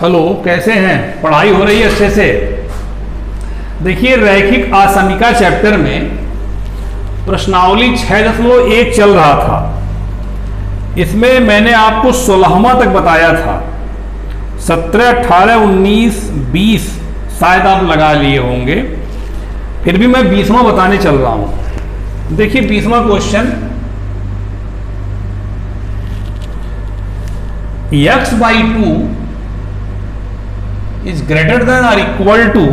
Hello, कैसे हैं? पढ़ाई हो रही है अच्छे से? देखिए, रैखिक आसमिका चैप्टर में प्रश्नावली 6.1 चल रहा था। इसमें मैंने आपको 16वां तक बताया था। 17, 18, 19, 20 शायद आप लगा लिए होंगे, फिर भी मैं 20वां बताने चल रहा हूं। देखिए 20वां question, x/2 is greater than or equal to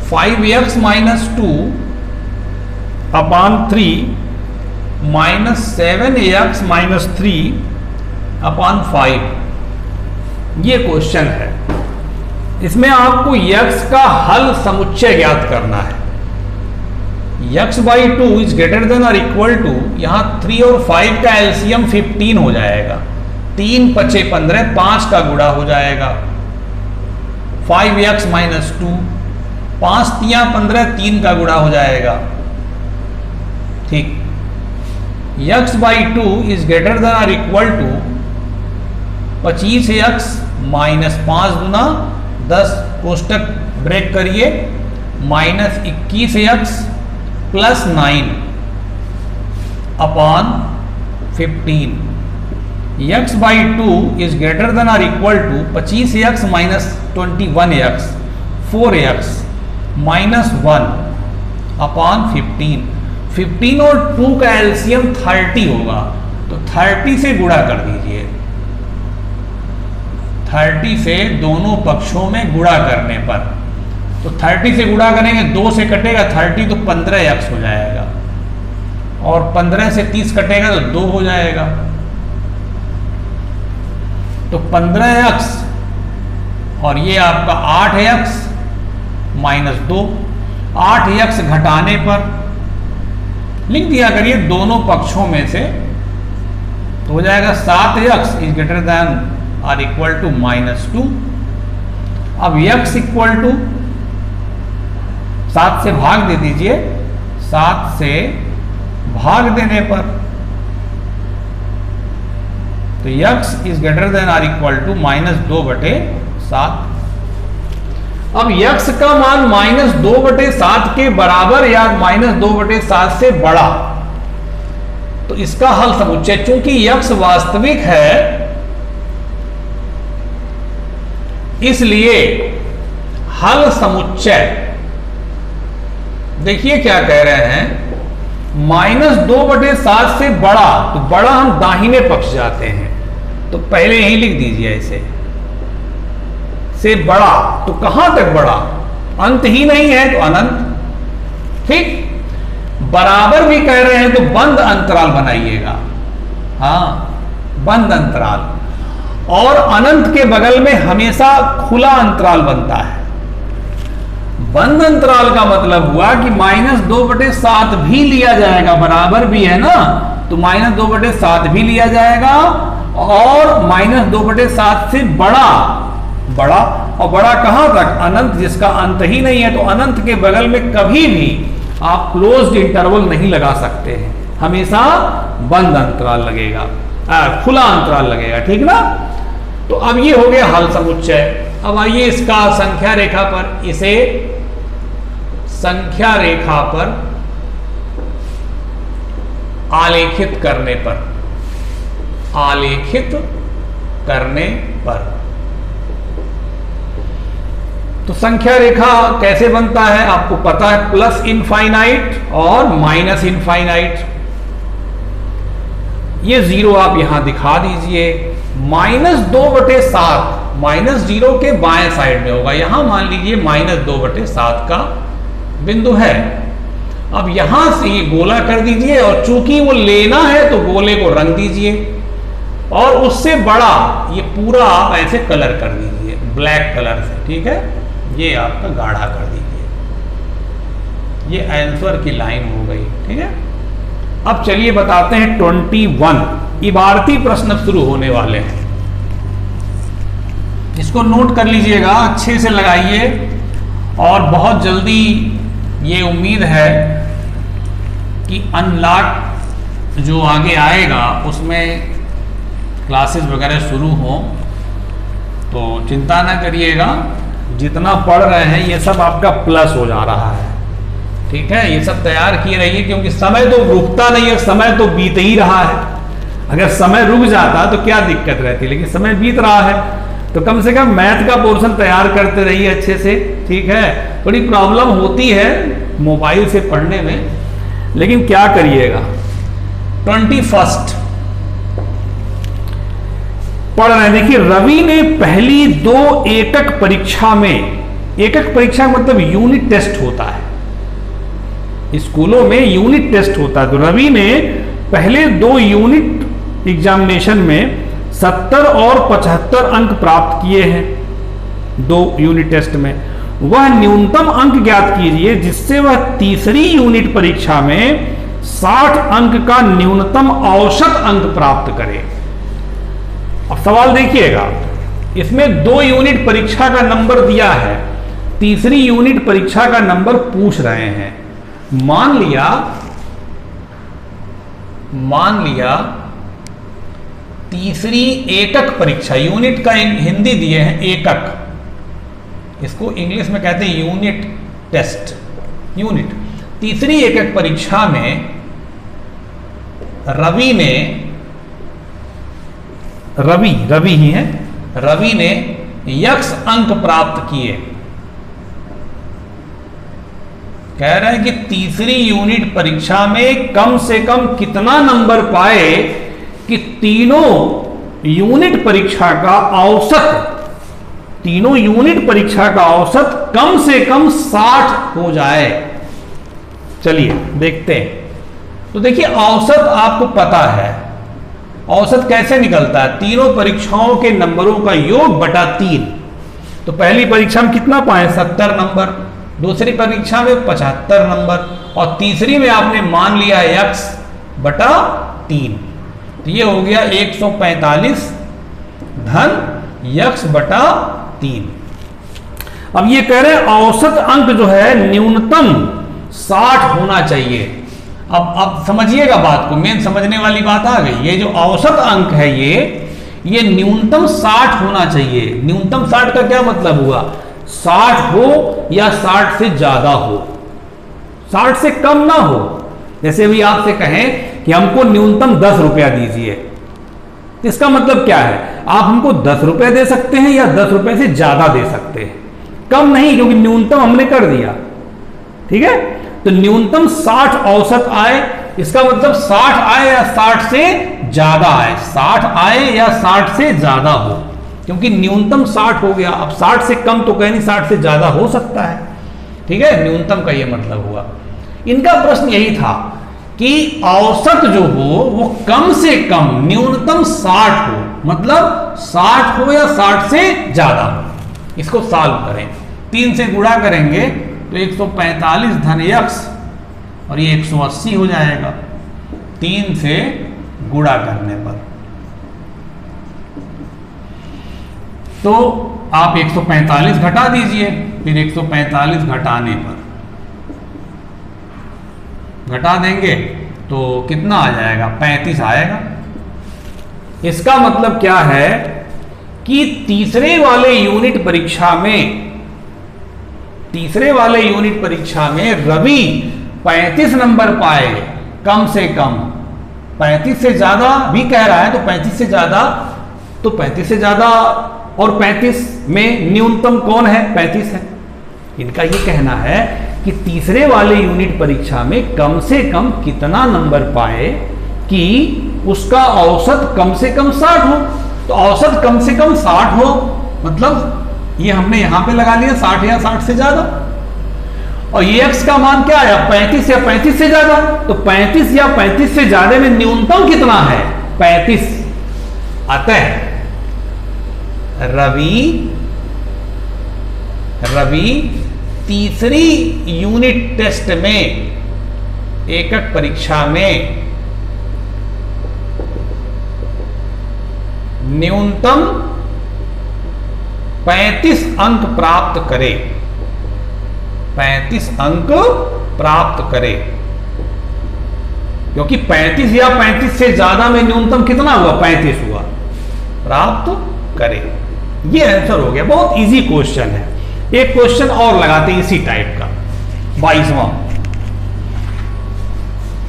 5x minus 2 upon 3 minus 7x minus 3 upon 5। ये क्वेश्चन है। इसमें आपको x का हल समुच्चय ज्ञात करना है। x/2 इज ग्रेटर देन और इक्वल टू, यहां 3 और 5 का एलसीएम 15 हो जाएगा। 3 × 5 = 15, 5 का गुणा हो जाएगा। 5x minus 2, 5 × 3 = 15, 3 का गुणा हो जाएगा। ठीक, x/2 इज ग्रेटर देन और इक्वल टू 25x माइनस 5 गुना 10, कोष्टक ब्रेक करिए, minus 21x plus 9 upon 15। x/2 is greater than और equal to 25x minus 21x 4x minus 1 upon 15। 15 और 2 का एलसीएम 30 होगा, तो 30 से गुणा कर दीजिए। 30 से दोनों पक्षों में गुणा करने पर, तो 30 से गुणा करेंगे, 2 से कटेगा 30 तो 15x हो जाएगा, और 15 से 30 कटेगा तो 2 हो जाएगा। तो 15x और ये आपका 8x माइनस 2, 8x घटाने पर लिख दिया करिए दोनों पक्षों में से, तो हो जाएगा 7x इज ग्रेटर देन और इक्वल टू -2। अब x इक्वल टू 7 से भाग दे दीजिए, 7 से भाग देने पर तो x इज ग्रेटर देन और इक्वल टू -2/7। अब x का मान -2/7 के बराबर या -2/7 से बड़ा, तो इसका हल समुच्चय, चूंकि x वास्तविक है इसलिए हल समुच्चय, देखिए क्या कह रहे हैं, -2/7 से बड़ा, तो बड़ा हम दाहिने पक्ष जाते हैं, तो पहले यही लिख दीजिए ऐसे, से बड़ा, तो कहां तक बड़ा? अंत ही नहीं है तो अनंत। ठीक, बराबर भी कह रहे हैं तो बंद अंतराल बनाइएगा। हाँ, बंद अंतराल, और अनंत के बगल में हमेशा खुला अंतराल बनता है। बंद अंतराल का मतलब हुआ कि -2/7 भी लिया जाएगा, बराबर भी है ना, तो -2/7 भी लिया जाएगा, और -2/7 से बड़ा, और बड़ा कहां तक? अनंत, जिसका अंत ही नहीं है। तो अनंत के बगल में कभी भी आप क्लोज्ड इंटरवल नहीं लगा सकते हैं, हमेशा बंद अंतराल लगेगा, खुला अंतराल लगेगा। ठीक ना? तो अब ये हो गया हल समुच्चय। अब आइए इसका संख्या रेखा पर, इसे संख्या रेखा पर आलेखित करने पर, आलेखित करने पर, तो संख्या रेखा कैसे बनता है आपको पता है, प्लस इनफाइनाइट और माइनस इनफाइनाइट। ये 0 आप यहां दिखा दीजिए। -2/7 -0 के बाएं साइड में होगा, यहां मान लीजिए -2/7 का बिंदु है। अब यहां से ये गोला कर दीजिए, और चूंकि वो लेना है तो गोले को रंग दीजिए, और उससे बड़ा ये पूरा आप ऐसे कलर कर दीजिए ब्लैक कलर से। ठीक है, ये आपका गाढ़ा कर दीजिए, ये आंसर की लाइन हो गई। ठीक है, अब चलिए बताते हैं 21 इबारती प्रश्न शुरू होने वाले हैं। इसको नोट कर लीजिएगा, अच्छे से लगाइए, और बहुत जल्दी ये उम्मीद है कि अनलॉक जो आगे आएगा उसमें क्लासेस वगैरह शुरू हों, तो चिंता ना करिएगा, जितना पढ़ रहे हैं ये सब आपका प्लस हो जा रहा है। ठीक है, ये सब तैयार किए रहिए, क्योंकि समय तो रुकता नहीं है, समय तो बीत ही रहा है। अगर समय रुक जाता तो क्या दिक्कत रहती, लेकिन समय बीत रहा है, तो कम से कम मैथ का पोर्शन तैयार करते रहिए अच्छे से। ठीक है, थोड़ी प्रॉब्लम होती है मोबाइल से पढ़ने में, लेकिन क्या करिएगा। 21 पढ़ रहे हैं, देखिए रवि ने पहली 2 एकक परीक्षा में, एकक परीक्षा मतलब यूनिट टेस्ट होता है, स्कूलों में यूनिट टेस्ट होता है, तो रवि ने पहले 2 यूनिट एग्जामिनेशन में 70 और 75 अंक प्राप्त किए हैं 2 यूनिट टेस्ट में। वह न्यूनतम अंक ज्ञात कीजिए जिससे वह तीसरी यूनिट परीक्षा में 60 अंक का न्यूनतम औसत अंक प्राप्त करे। अब सवाल देखिएगा, इसमें 2 यूनिट परीक्षा का नंबर दिया है, तीसरी यूनिट परीक्षा का नंबर पूछ रहे हैं। मान लिया तीसरी एकक परीक्षा, यूनिट का हिंदी दिए हैं एकक, इसको इंग्लिश में कहते हैं यूनिट टेस्ट, यूनिट। तीसरी एकक परीक्षा में रवि ही है, रवि ने यक्ष अंक प्राप्त किए। कह रहे हैं कि तीसरी यूनिट परीक्षा में कम से कम कितना नंबर पाए कि तीनों यूनिट परीक्षा का औसत, तीनों यूनिट परीक्षा का औसत कम से कम 60 हो जाए। चलिए देखते हैं। तो देखिए औसत आपको पता है, औसत कैसे निकलता है, तीनों परीक्षाओं के नंबरों का योग बटा 3। तो पहली परीक्षा में कितना पाए, 70 नंबर, दूसरी परीक्षा में 75 नंबर, और तीसरी में आपने मान लिया x बटा 3, तो ये हो गया 145 धन x बटा 3। अब ये कह रहे हैं औसत अंक जो है न्यूनतम 60 होना चाहिए। अब समझिएगा बात को, मेन समझने वाली बात आ गई। ये जो औसत अंक है ये न्यूनतम 60 होना चाहिए। न्यूनतम 60 का क्या मतलब हुआ, 60 हो या 60 से ज्यादा हो, 60 से कम ना हो। जैसे अभी आपसे कहें कि हमको न्यूनतम 10 रुपया दीजिए, इसका मतलब क्या है, आप हमको 10 रुपए दे सकते हैं या 10 रुपए से ज्यादा दे सकते हैं, कम नहीं, क्योंकि न्यूनतम हमने कर दिया। ठीक है, तो न्यूनतम 60 औसत आए, इसका मतलब 60 आए या 60 से ज्यादा आए, 60 आए या 60 से ज्यादा हो, क्योंकि न्यूनतम 60 हो गया। अब 60 से कम तो कहीं नहीं, 60 से ज्यादा हो सकता है। ठीक है, न्यूनतम का यह मतलब हुआ। इनका प्रश्न यही था कि औसत जो हो वो कम से कम न्यूनतम 60 हो, मतलब 60 हो या 60 से ज्यादा हो। इसको सॉल्व करें, 3 से गुणा करेंगे तो 145 धन x और ये 180 हो जाएगा 3 से गुणा करने पर। तो आप 145 घटा दीजिए, फिर 145 घटाने पर घटा देंगे तो कितना आ जाएगा, 35 आएगा। इसका मतलब क्या है कि तीसरे वाले यूनिट परीक्षा में रवि 35 नंबर पाए कम से कम। 35 से ज्यादा भी कह रहा है, तो 35 से ज्यादा, तो 35 से ज्यादा और 35 में न्यूनतम कौन है, 35 है। इनका ये कहना है कि तीसरे वाले यूनिट परीक्षा में कम से कम कितना नंबर पाए कि उसका औसत कम से कम 60 हो। तो औसत कम से कम 60 हो, मतलब ये हमने यहां पे लगा लिया 60 या 60 से ज्यादा, और ये x का मान क्या आया, 35 या 35 से ज्यादा। तो 35 या 35 से ज्यादा में न्यूनतम कितना है, 35। अतः रवि तीसरी यूनिट टेस्ट में, एकक परीक्षा में न्यूनतम 35 अंक प्राप्त करे, 35 अंक प्राप्त करे, क्योंकि 35 या 35 से ज्यादा में न्यूनतम कितना हुआ, 35 हुआ, प्राप्त करे। ये आंसर हो गया। बहुत इजी क्वेश्चन है। एक क्वेश्चन और लगाते हैं इसी टाइप का, 22वां।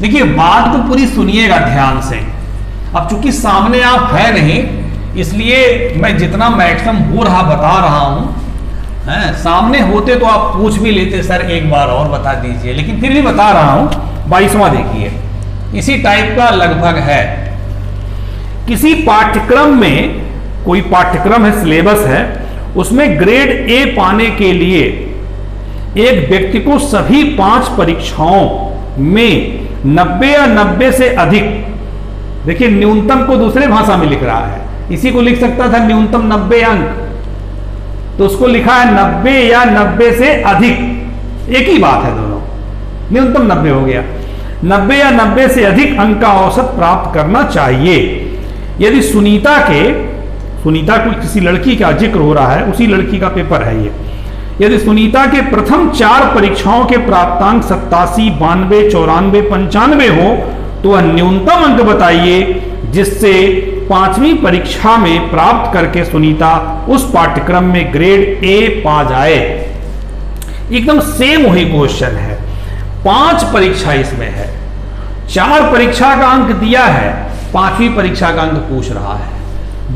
देखिए बात को पूरी सुनिएगा ध्यान से। अब चूंकि सामने आप है नहीं, इसलिए मैं जितना मैक्सिमम हो रहा बता रहा हूं। सामने होते तो आप पूछ भी लेते, सर एक बार और बता दीजिए, लेकिन फिर भी बता रहा हूं। 22वां देखिए, इसी टाइप का लगभग है। किसी पाठ्यक्रम में, कोई पाठ्यक्रम है, सिलेबस है, उसमें ग्रेड ए पाने के लिए एक व्यक्ति को सभी 5 परीक्षाओं में 90 या 90 से अधिक, देखिए न्यूनतम को दूसरे भाषा में लिख रहा है, इसी को लिख सकता था न्यूनतम 90 अंक, तो उसको लिखा है 90 या 90 से अधिक, एक ही बात है दोनों, न्यूनतम 90 हो गया। 90 या 90 से अधिक अंक का औसत प्राप्त करना चाहिए। यदि सुनीता को किसी लड़की का जिक्र हो रहा है, उसी लड़की का पेपर है ये। यदि सुनीता के प्रथम 4 परीक्षाओं के प्राप्तांक 87, 92, 94, 95 हो, तो वह न्यूनतम अंक बताइए जिससे 5वीं परीक्षा में प्राप्त करके सुनीता उस पाठ्यक्रम में ग्रेड ए पा जाए। एकदम सेम वही क्वेश्चन है। 5 परीक्षा इसमें है, 4 परीक्षा का अंक दिया है, 5वीं परीक्षा का अंक पूछ रहा है।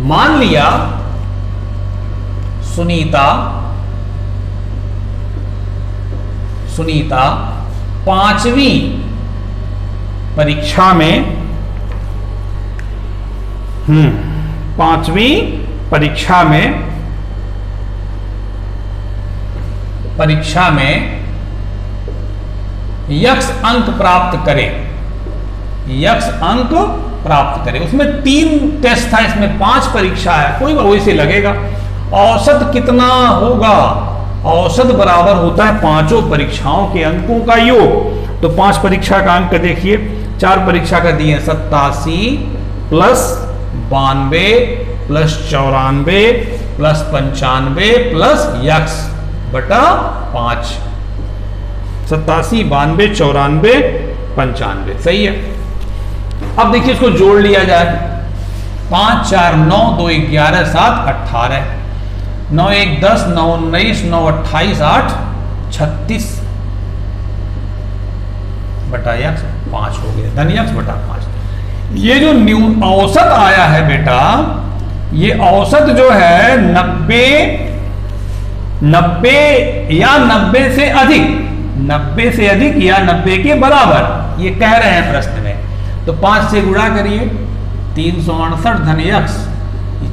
मान लिया सुनीता 5वीं परीक्षा में 5वीं परीक्षा में यक्स अंक प्राप्त करे, यक्स अंक प्राप्त करे। उसमें 3 टेस्ट था, इसमें 5 परीक्षा है, कोई वैसे लगेगा। औसत कितना होगा? औसत बराबर होता है 5 परीक्षाओं के अंकों का योग। तो 5 परीक्षा का अंक देखिए, 4 परीक्षा का दिए 87 plus 92 plus 94 plus 95 plus x बटा 5। 87, 92, 94, 95, सही है। अब देखिए इसको जोड़ लिया जाए। 5 4 9 2 11 7 18, 9 1 10, 9 19, 9 28, 8 36 बटा यक्स 5 हो गया, धन यक्स बटा 5। ये जो औसत आया है बेटा, ये औसत जो है 90 या 90 से अधिक, 90 से अधिक या 90 के बराबर, ये कह रहे हैं प्रश्न में। तो 5 से गुणा करिए, 368 धन यक्स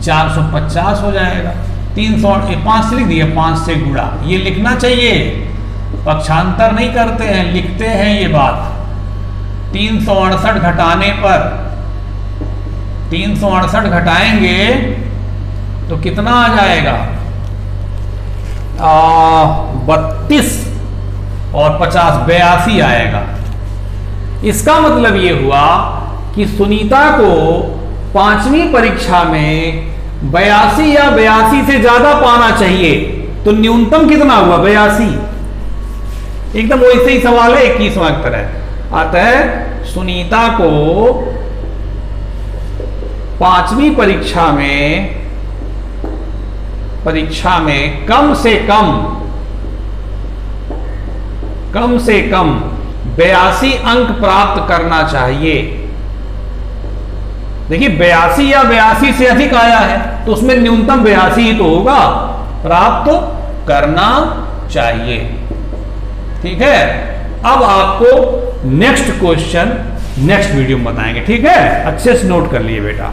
450 हो जाएगा। 5 से लिख दिए, 5 से गुणा, ये लिखना चाहिए, पक्षांतर नहीं करते हैं, लिखते हैं ये बात। 368 घटाने पर 368 घटाएंगे तो कितना आ जाएगा? 32 और 50 82 आएगा। इसका मतलब ये हुआ कि सुनीता को 5वीं परीक्षा में 82 या 82 से ज्यादा पाना चाहिए। तो न्यूनतम कितना हुआ? 82। एकदम वैसे ही सवाल है 21वां की तरह। अतः सुनीता को 5वीं परीक्षा में कम से कम 82 अंक प्राप्त करना चाहिए। देखिए 82 या 82 से अधिक आया है तो उसमें न्यूनतम 82 ही तो होगा, प्राप्त करना चाहिए। ठीक है, अब आपको नेक्स्ट क्वेश्चन नेक्स्ट वीडियो में बताएंगे। ठीक है, अच्छे से नोट कर लिए बेटा।